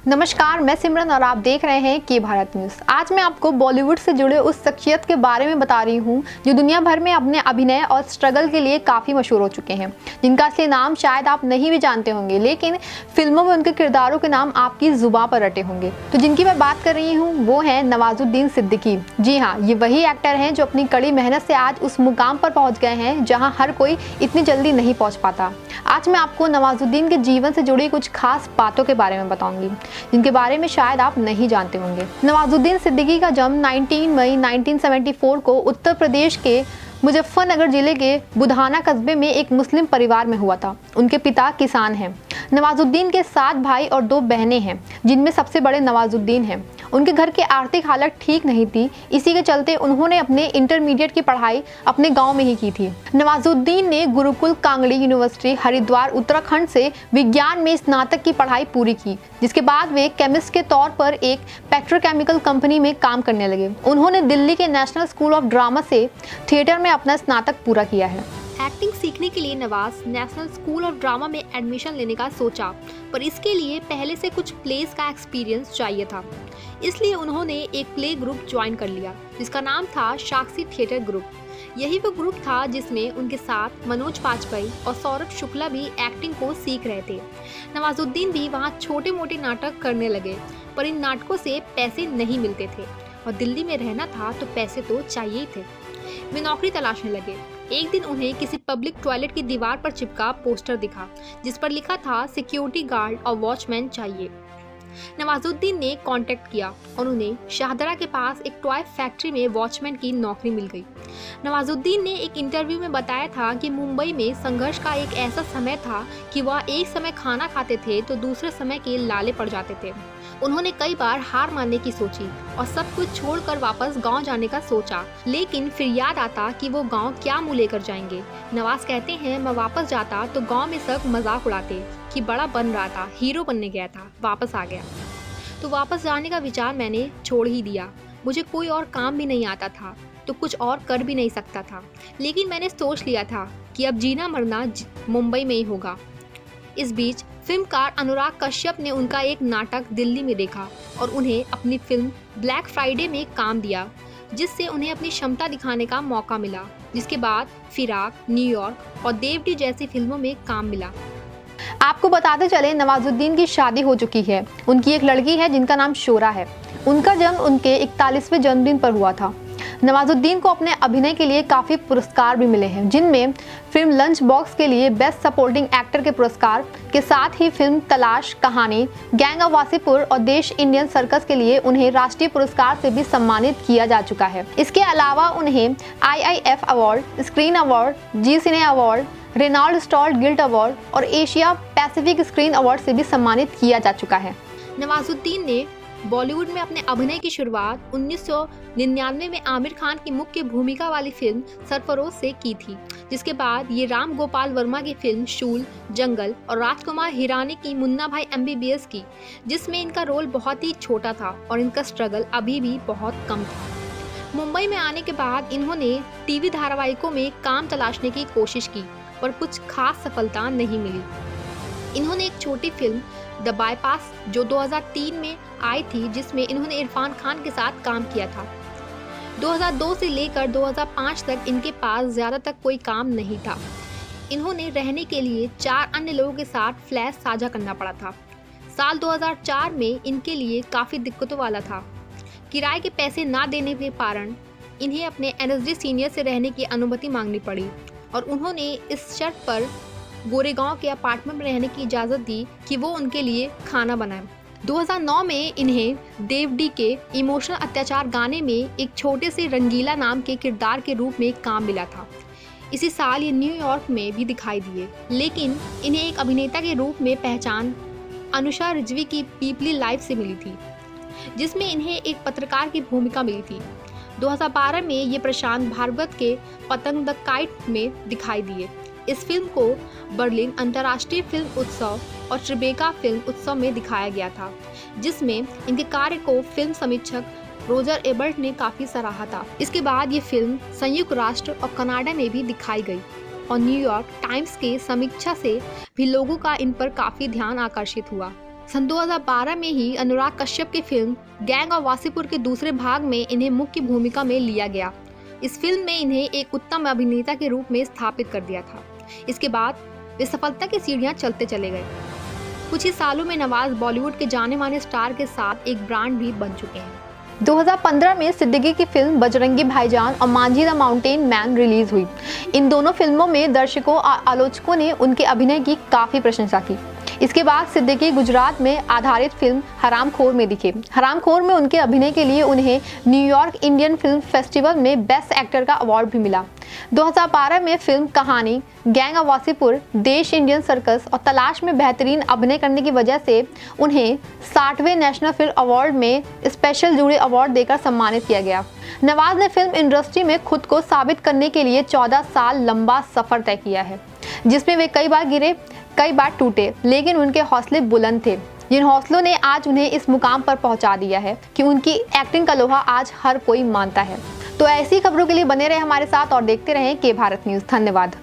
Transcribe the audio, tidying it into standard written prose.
नमस्कार, मैं सिमरन और आप देख रहे हैं के भारत न्यूज़। आज मैं आपको बॉलीवुड से जुड़े उस शख्सियत के बारे में बता रही हूँ जो दुनिया भर में अपने अभिनय और स्ट्रगल के लिए काफ़ी मशहूर हो चुके हैं, जिनका असली नाम शायद आप नहीं भी जानते होंगे, लेकिन फिल्मों में उनके किरदारों के नाम आपकी जुबान पर रटे होंगे। तो जिनकी मैं बात कर रही हूँ वो हैं नवाजुद्दीन सिद्दीकी। जी हाँ, ये वही एक्टर हैं जो अपनी कड़ी मेहनत से आज उस मुकाम पर पहुँच गए हैं जहाँ हर कोई इतनी जल्दी नहीं पहुँच पाता। आज मैं आपको नवाजुद्दीन के जीवन से जुड़ी कुछ खास बातों के बारे में बताऊंगी जिनके बारे में शायद आप नहीं जानते होंगे। नवाजुद्दीन सिद्दीकी का जन्म 19 मई 1974 को उत्तर प्रदेश के मुजफ्फरनगर जिले के बुधाना कस्बे में एक मुस्लिम परिवार में हुआ था। उनके पिता किसान हैं। नवाजुद्दीन के 7 भाई और 2 बहनें हैं, जिनमें सबसे बड़े नवाजुद्दीन हैं। उनके घर की आर्थिक हालत ठीक नहीं थी, इसी के चलते उन्होंने अपने इंटरमीडिएट की पढ़ाई अपने गांव में ही की थी। नवाजुद्दीन ने गुरुकुल कांगड़ी यूनिवर्सिटी हरिद्वार उत्तराखंड से विज्ञान में स्नातक की पढ़ाई पूरी की, जिसके बाद वे केमिस्ट के तौर पर एक पेट्रोकेमिकल कंपनी में काम करने लगे। उन्होंने दिल्ली के नेशनल स्कूल ऑफ ड्रामा से थिएटर में अपना स्नातक पूरा किया है। एक्टिंग सीखने के लिए Nawaz national school of drama में एडमिशन लेने का सोचा, पर इसके लिए पहले से कुछ प्लेस का एक्सपीरियंस चाहिए था। इसलिए उन्होंने एक प्ले ग्रुप ज्वाइन कर लिया जिसका नाम था साक्षी थिएटर ग्रुप। यही वो ग्रुप था जिसमें उनके साथ मनोज बाजपेयी और सौरभ शुक्ला भी एक्टिंग को सीख रहे थे। नवाजुद्दीन भी वहाँ छोटे मोटे नाटक करने लगे, पर इन नाटकों से पैसे नहीं मिलते थे और दिल्ली में रहना था तो पैसे तो चाहिए ही थे। वे नौकरी तलाशने लगे। एक दिन उन्हें किसी पब्लिक टॉयलेट की दीवार पर चिपका पोस्टर दिखा जिस पर लिखा था सिक्योरिटी गार्ड और वॉचमैन चाहिए। नवाजुद्दीन ने कांटेक्ट किया और उन्हें शाहदरा के पास एक टॉय फैक्ट्री में वॉचमैन की नौकरी मिल गई। नवाजुद्दीन ने एक इंटरव्यू में बताया था कि मुंबई में संघर्ष का एक ऐसा समय था कि वह एक समय खाना खाते थे तो दूसरे समय के लाले पड़ जाते थे। उन्होंने कई बार हार मानने की सोची और सब कुछ छोड़कर वापस गांव जाने का सोचा, लेकिन फिर याद आता कि वो गांव क्या मुँह लेकर जाएंगे। नवाज कहते हैं, मैं वापस जाता तो गांव में सब मजाक उड़ाते कि बड़ा बन रहा था, हीरो बनने गया था, वापस आ गया। तो वापस जाने का विचार मैंने छोड़ ही दिया। मुझे कोई और काम भी नहीं आता था तो कुछ और कर भी नहीं सकता था, लेकिन मैंने सोच लिया था कि अब जीना मरना मुंबई में ही होगा। इस बीच फिल्मकार अनुराग कश्यप ने उनका एक नाटक दिल्ली में देखा और उन्हें अपनी फिल्म ब्लैक फ्राइडे में काम दिया, जिससे उन्हें अपनी क्षमता दिखाने का मौका मिला। जिसके बाद फिराक, न्यूयॉर्क और देवडी जैसी फिल्मों में काम मिला। आपको बताते चले, नवाजुद्दीन की शादी हो चुकी है। उनकी एक लड़की है जिनका नाम शोरा है। उनका जन्म उनके 41वें जन्मदिन पर हुआ था। नवाजुद्दीन को अपने अभिनय के लिए काफ़ी पुरस्कार भी मिले हैं, जिनमें फिल्म लंच बॉक्स के लिए बेस्ट सपोर्टिंग एक्टर के पुरस्कार के साथ ही फिल्म तलाश, कहानी, गैंग ऑफ वासेपुर और देश इंडियन सर्कस के लिए उन्हें राष्ट्रीय पुरस्कार से भी सम्मानित किया जा चुका है। इसके अलावा उन्हें IIF award, screen award, Zee Cine award, Renault star guild award और एशिया पैसिफिक स्क्रीन अवार्ड से भी सम्मानित किया जा चुका है। नवाजुद्दीन ने बॉलीवुड में अपने अभिनय की शुरुआत 1999 में आमिर खान की मुख्य भूमिका वाली फिल्म सरफरोश से की थी, जिसके बाद ये राम गोपाल वर्मा की फिल्म शूल, जंगल और राजकुमार हिरानी की मुन्ना भाई MBBS की, जिसमें इनका रोल बहुत ही छोटा था और इनका स्ट्रगल अभी भी बहुत कम था। मुंबई में आने के बाद इन्होंने टीवी धारावाहिकों में काम तलाशने की कोशिश की, पर कुछ खास सफलता नहीं मिली। इन्होंने एक छोटी फिल्म द बाईपास जो 2003 में आई थी, जिसमें इन्होंने इरफान खान के साथ काम किया था। 2002 से लेकर 2005 तक इनके पास ज़्यादा तक कोई काम नहीं था। इन्होंने रहने के लिए 4 अन्य लोगों के साथ फ्लैट साझा करना पड़ा था। साल 2004 में इनके लिए काफ़ी दिक्कतों वाला था। किराए के पैसे ना देने के कारण इन्हें अपने NSD सीनियर से रहने की अनुमति मांगनी पड़ी और उन्होंने इस शर्त पर गोरेगांव के अपार्टमेंट में रहने की इजाज़त दी कि वो उनके लिए खाना बनाए। 2009 में इन्हें देवडी के इमोशनल अत्याचार गाने में एक छोटे से रंगीला नाम के किरदार के रूप में काम मिला था। इसी साल ये न्यूयॉर्क में भी दिखाई दिए, लेकिन इन्हें एक अभिनेता के रूप में पहचान अनुषा रिजवी की पीपली लाइफ से मिली थी, जिसमें इन्हें एक पत्रकार की भूमिका मिली थी। 2012 में ये प्रशांत भार्गवत के पतंग द काइट में दिखाई दिए। इस फिल्म को बर्लिन अंतर्राष्ट्रीय फिल्म उत्सव और ट्रिबेका फिल्म उत्सव में दिखाया गया था, जिसमें इनके कार्य को फिल्म समीक्षक रोजर एबर्ट ने काफ़ी सराहा था। इसके बाद ये फिल्म संयुक्त राष्ट्र और कनाडा में भी दिखाई गई और न्यूयॉर्क टाइम्स के समीक्षा से भी लोगों का इन पर काफ़ी ध्यान आकर्षित हुआ। सन 2012 में ही अनुराग कश्यप की फिल्म गैंग ऑफ वासेपुर के दूसरे भाग में इन्हें मुख्य भूमिका में लिया गया। इस फिल्म में इन्हें एक उत्तम अभिनेता के रूप में स्थापित कर दिया था। इसके बाद वे सफलता की सीढ़ियां चलते चले गए। कुछ ही सालों में नवाज बॉलीवुड के जाने माने स्टार के साथ एक ब्रांड भी बन चुके हैं। 2015 में सिद्दीकी की फिल्म बजरंगी भाईजान और Manjhi the mountain man release हुई। इन दोनों फिल्मों में दर्शकों और आलोचकों ने उनके अभिनय की काफ़ी प्रशंसा की। इसके बाद सिद्दीकी गुजरात में आधारित फिल्म हरामखोर में दिखे। हरामखोर में उनके अभिनय के लिए उन्हें न्यूयॉर्क इंडियन फिल्म फेस्टिवल में बेस्ट एक्टर का अवार्ड भी मिला। 2012 में फिल्म कहानी, गैंग ऑफ वासेपुर, देश इंडियन सर्कस और तलाश में बेहतरीन अभिनय करने की वजह से उन्हें 60वें नेशनल फिल्म अवार्ड में स्पेशल जूरी अवार्ड देकर सम्मानित किया गया। नवाज ने फिल्म इंडस्ट्री में खुद को साबित करने के लिए 14 साल लंबा सफ़र तय किया है, जिसमें वे कई बार गिरे, कई बार टूटे, लेकिन उनके हौसले बुलंद थे, जिन हौसलों ने आज उन्हें इस मुकाम पर पहुंचा दिया है कि उनकी एक्टिंग का लोहा आज हर कोई मानता है। तो ऐसी खबरों के लिए बने रहे हमारे साथ और देखते रहें के भारत न्यूज़। धन्यवाद।